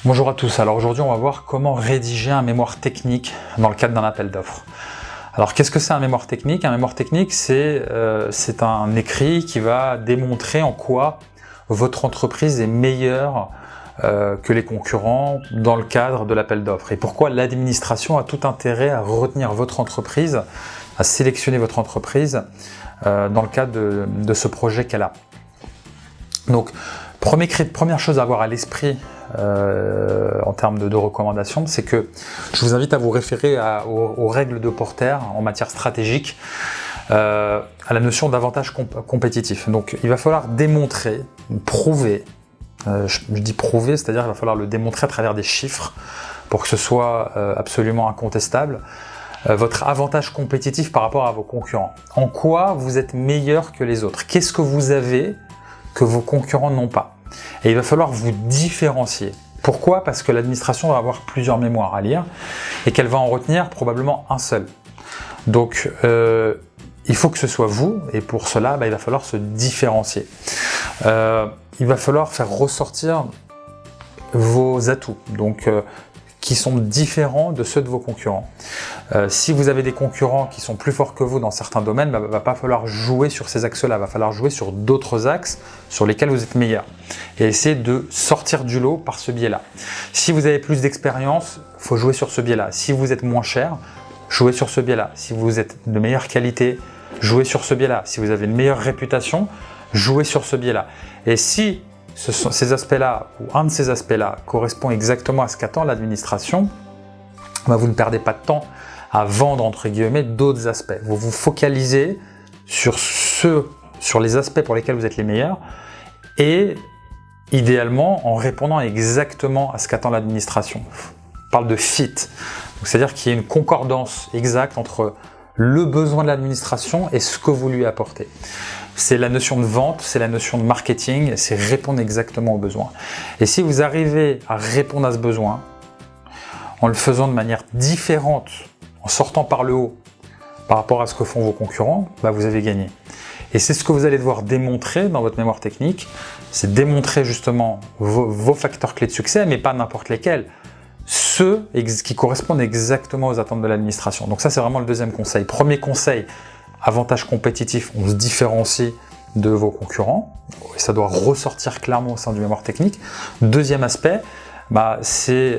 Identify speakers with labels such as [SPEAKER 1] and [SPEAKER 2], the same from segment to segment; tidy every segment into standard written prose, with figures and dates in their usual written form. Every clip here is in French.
[SPEAKER 1] Bonjour à tous, alors aujourd'hui on va voir comment rédiger un mémoire technique dans le cadre d'un appel d'offres. Alors qu'est-ce que c'est un mémoire technique? Un mémoire technique c'est un écrit qui va démontrer en quoi votre entreprise est meilleure que les concurrents dans le cadre de l'appel d'offres et pourquoi l'administration a tout intérêt à retenir votre entreprise, à sélectionner votre entreprise dans le cadre de ce projet qu'elle a. Donc première chose à avoir à l'esprit en termes de recommandations, c'est que je vous invite à vous référer aux règles de Porter en matière stratégique, à la notion d'avantage compétitif. Donc il va falloir démontrer, prouver, je dis prouver, c'est-à-dire qu'il va falloir le démontrer à travers des chiffres pour que ce soit absolument incontestable, votre avantage compétitif par rapport à vos concurrents. En quoi vous êtes meilleur que les autres? Qu'est-ce que vous avez que vos concurrents n'ont pas? Et il va falloir vous différencier. Pourquoi? Parce que l'administration va avoir plusieurs mémoires à lire et qu'elle va en retenir probablement un seul. Donc il faut que ce soit vous, et pour cela il va falloir se différencier. Il va falloir faire ressortir vos atouts, donc qui sont différents de ceux de vos concurrents. Si vous avez des concurrents qui sont plus forts que vous dans certains domaines, il ne va pas falloir jouer sur ces axes-là, il va falloir jouer sur d'autres axes sur lesquels vous êtes meilleur et essayer de sortir du lot par ce biais-là. Si vous avez plus d'expérience, il faut jouer sur ce biais-là. Si vous êtes moins cher, jouez sur ce biais-là. Si vous êtes de meilleure qualité, jouez sur ce biais-là. Si vous avez une meilleure réputation, jouez sur ce biais-là. Et si ces aspects-là, ou un de ces aspects-là, correspond exactement à ce qu'attend l'administration, vous ne perdez pas de temps à vendre, entre guillemets, d'autres aspects. Vous vous focalisez sur les aspects pour lesquels vous êtes les meilleurs et idéalement en répondant exactement à ce qu'attend l'administration. On parle de fit, c'est-à-dire qu'il y a une concordance exacte entre le besoin de l'administration et ce que vous lui apportez. C'est la notion de vente, c'est la notion de marketing, c'est répondre exactement aux besoins. Et si vous arrivez à répondre à ce besoin en le faisant de manière différente, en sortant par le haut par rapport à ce que font vos concurrents, vous avez gagné. Et c'est ce que vous allez devoir démontrer dans votre mémoire technique, c'est démontrer justement vos facteurs clés de succès, mais pas n'importe lesquels, ceux qui correspondent exactement aux attentes de l'administration. Donc ça, c'est vraiment le deuxième conseil. Premier conseil, avantage compétitif, on se différencie de vos concurrents et ça doit ressortir clairement au sein du mémoire technique. Deuxième aspect, c'est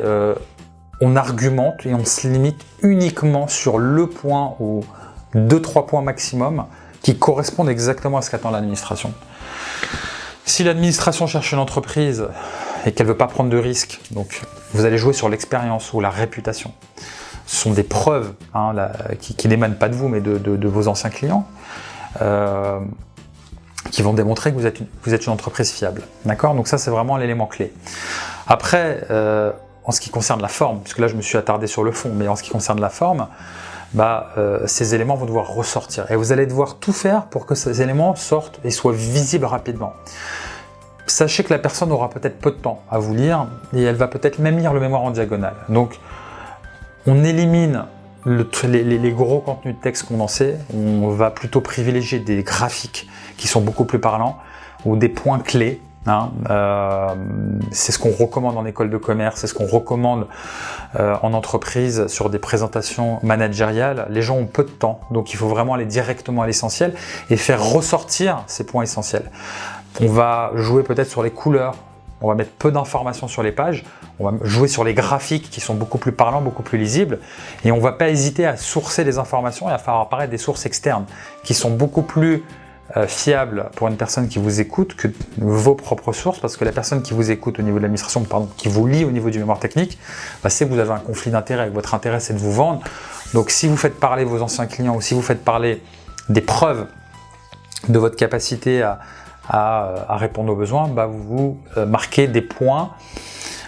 [SPEAKER 1] on argumente et on se limite uniquement sur le point ou 2-3 points maximum qui correspondent exactement à ce qu'attend l'administration. Si l'administration cherche une entreprise et qu'elle ne veut pas prendre de risques, donc vous allez jouer sur l'expérience ou la réputation. Ce sont des preuves qui n'émanent pas de vous, mais de vos anciens clients, qui vont démontrer que vous êtes une entreprise fiable. D'accord? Donc ça, c'est vraiment l'élément clé. Après, en ce qui concerne la forme, puisque là, je me suis attardé sur le fond, mais en ce qui concerne la forme, ces éléments vont devoir ressortir. Et vous allez devoir tout faire pour que ces éléments sortent et soient visibles rapidement. Sachez que la personne aura peut-être peu de temps à vous lire, et elle va peut-être même lire le mémoire en diagonale. Donc, on élimine les gros contenus de texte condensés, on va plutôt privilégier des graphiques qui sont beaucoup plus parlants ou des points clés. C'est ce qu'on recommande en école de commerce, c'est ce qu'on recommande en entreprise sur des présentations managériales. Les gens ont peu de temps, donc il faut vraiment aller directement à l'essentiel et faire ressortir ces points essentiels. On va jouer peut-être sur les couleurs, on va mettre peu d'informations sur les pages, on va jouer sur les graphiques qui sont beaucoup plus parlants, beaucoup plus lisibles, et on ne va pas hésiter à sourcer les informations et à faire apparaître des sources externes qui sont beaucoup plus fiables pour une personne qui vous écoute que vos propres sources, parce que la personne qui vous écoute au niveau de l'administration, qui vous lit au niveau du mémoire technique, c'est que vous avez un conflit d'intérêt. Votre intérêt, c'est de vous vendre. Donc si vous faites parler vos anciens clients ou si vous faites parler des preuves de votre capacité à répondre aux besoins, vous marquez des points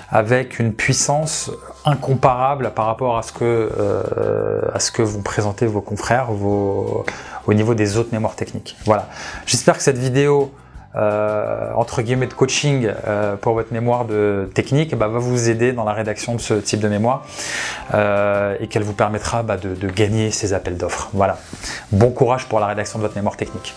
[SPEAKER 1] avec une puissance incomparable par rapport à ce que vont présenter vos confrères au niveau des autres mémoires techniques. Voilà. J'espère que cette vidéo entre guillemets de coaching pour votre mémoire technique va vous aider dans la rédaction de ce type de mémoire et qu'elle vous permettra de gagner ces appels d'offres. Voilà. Bon courage pour la rédaction de votre mémoire technique.